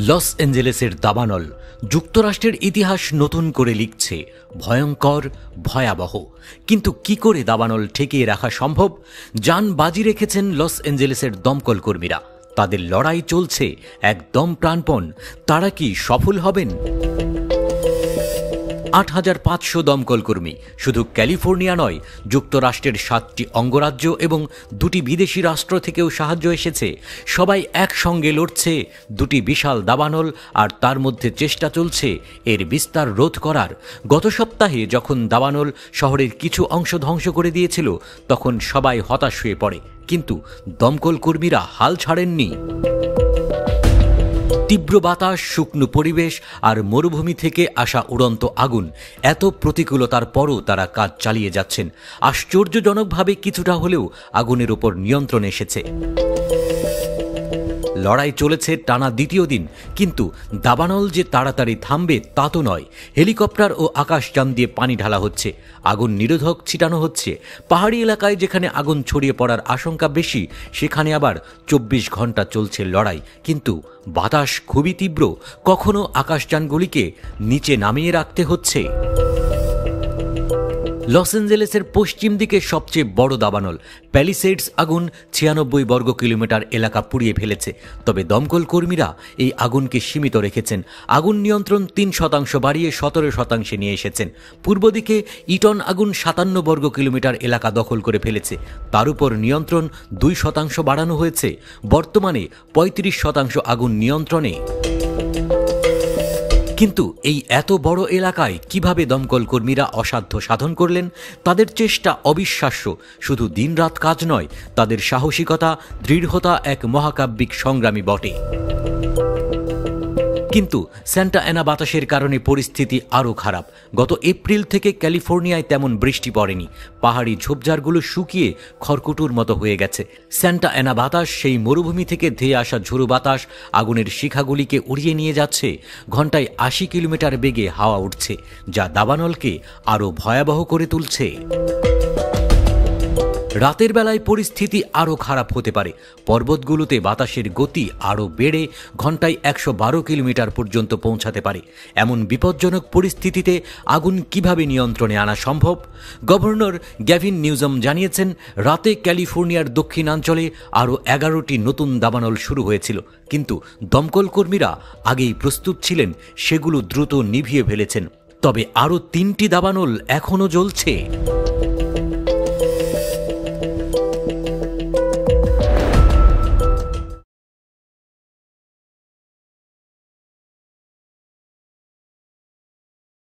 Loss অ্যাঞ্জেলেসের দাবানল যুক্তরাষ্ট্রের ইতিহাস নতুন করে লিখছে, ভয়ঙ্কর, ভয়াবহ। কিন্তু কি করে দাবানল ঠেকিয়ে রাখা সম্ভব? জান বাজি রেখেছেন লস অ্যাঞ্জেলেসের দমকল কর্মীরা। তাদের লড়াই চলছে একদম প্রাণপণ। তারা কি সফল হবেন? ৮৫০০ দমকল কর্মী শুধু ক্যালিফোর্নিয়া নয়, যুক্তরাষ্ট্রের ৭টি অঙ্গরাজ্য এবং ২টি বিদেশি রাষ্ট্র থেকেও সাহায্য এসেছে। সবাই একসঙ্গে লড়ছে দুটি বিশাল দাবানল, আর তার মধ্যে চেষ্টা চলছে এর বিস্তার রোধ করার। গত সপ্তাহে যখন দাবানল শহরের কিছু অংশ ধ্বংস করে দিয়েছিল, তখন সবাই হতাশ হয়ে পড়ে, কিন্তু দমকল কর্মীরা হাল ছাড়েননি। তীব্র বাতাস, শুকনো পরিবেশ আর মরুভূমি থেকে আসা উড়ন্ত আগুন, এত প্রতিকূলতার পরও তারা কাজ চালিয়ে যাচ্ছেন। আশ্চর্যজনকভাবে কিছুটা হলেও আগুনের উপর নিয়ন্ত্রণ এসেছে। লড়াই চলেছে টানা দ্বিতীয় দিন, কিন্তু দাবানল যে তাড়াতাড়ি থামবে তা তো নয়। হেলিকপ্টার ও আকাশযান দিয়ে পানি ঢালা হচ্ছে, আগুন নিরোধক ছিটানো হচ্ছে। পাহাড়ি এলাকায় যেখানে আগুন ছড়িয়ে পড়ার আশঙ্কা বেশি, সেখানে আবার ২৪ ঘন্টা চলছে লড়াই। কিন্তু বাতাস খুবই তীব্র, কখনো আকাশযানগুলিকে নিচে নামিয়ে রাখতে হচ্ছে। লস অ্যাঞ্জেলেসের পশ্চিম দিকে সবচেয়ে বড় দাবানল প্যালিসেডস আগুন ৯৬ বর্গ কিলোমিটার এলাকা পুড়িয়ে ফেলেছে। তবে দমকল কর্মীরা এই আগুনকে সীমিত রেখেছেন। আগুন নিয়ন্ত্রণ ৩% বাড়িয়ে ১৭% নিয়ে এসেছেন। পূর্ব দিকে ইটন আগুন ৫৭ বর্গ কিলোমিটার এলাকা দখল করে ফেলেছে। তার উপর নিয়ন্ত্রণ ২% বাড়ানো হয়েছে। বর্তমানে ৩৫% আগুন নিয়ন্ত্রণে। কিন্তু এই এত বড় এলাকায় কিভাবে দমকল কর্মীরা অসাধ্য সাধন করলেন? তাদের চেষ্টা অবিশ্বাস্য। শুধু দিনরাত কাজ নয়, তাদের সাহসিকতা, দৃঢ়তা এক মহাকাব্যিক সংগ্রামী বটে। কিন্তু স্যান্টা অ্যানা বাতাসের কারণে পরিস্থিতি আরও খারাপ। গত এপ্রিল থেকে ক্যালিফোর্নিয়ায় তেমন বৃষ্টি পড়েনি। পাহাড়ি ঝোপঝাড়গুলো শুকিয়ে খড়কুটোর মতো হয়ে গেছে। স্যান্টা অ্যানা বাতাস, সেই মরুভূমি থেকে ধেয়ে আসা ঝোড়ো বাতাস আগুনের শিখাগুলিকে উড়িয়ে নিয়ে যাচ্ছে। ঘন্টায় ৮০ কিলোমিটার বেগে হাওয়া উঠছে, যা দাবানলকে আরও ভয়াবহ করে তুলছে। রাতের বেলায় পরিস্থিতি আরও খারাপ হতে পারে। পর্বতগুলোতে বাতাসের গতি আরও বেড়ে ঘন্টায় ১১২ কিলোমিটার পর্যন্ত পৌঁছাতে পারে। এমন বিপজ্জনক পরিস্থিতিতে আগুন কিভাবে নিয়ন্ত্রণে আনা সম্ভব? গভর্নর গ্যাভিন নিউজম জানিয়েছেন, রাতে ক্যালিফোর্নিয়ার দক্ষিণাঞ্চলে আরও ১১টি নতুন দাবানল শুরু হয়েছিল, কিন্তু দমকল কর্মীরা আগেই প্রস্তুত ছিলেন, সেগুলো দ্রুত নিভিয়ে ফেলেছেন। তবে আরও ৩টি দাবানল এখনও জ্বলছে।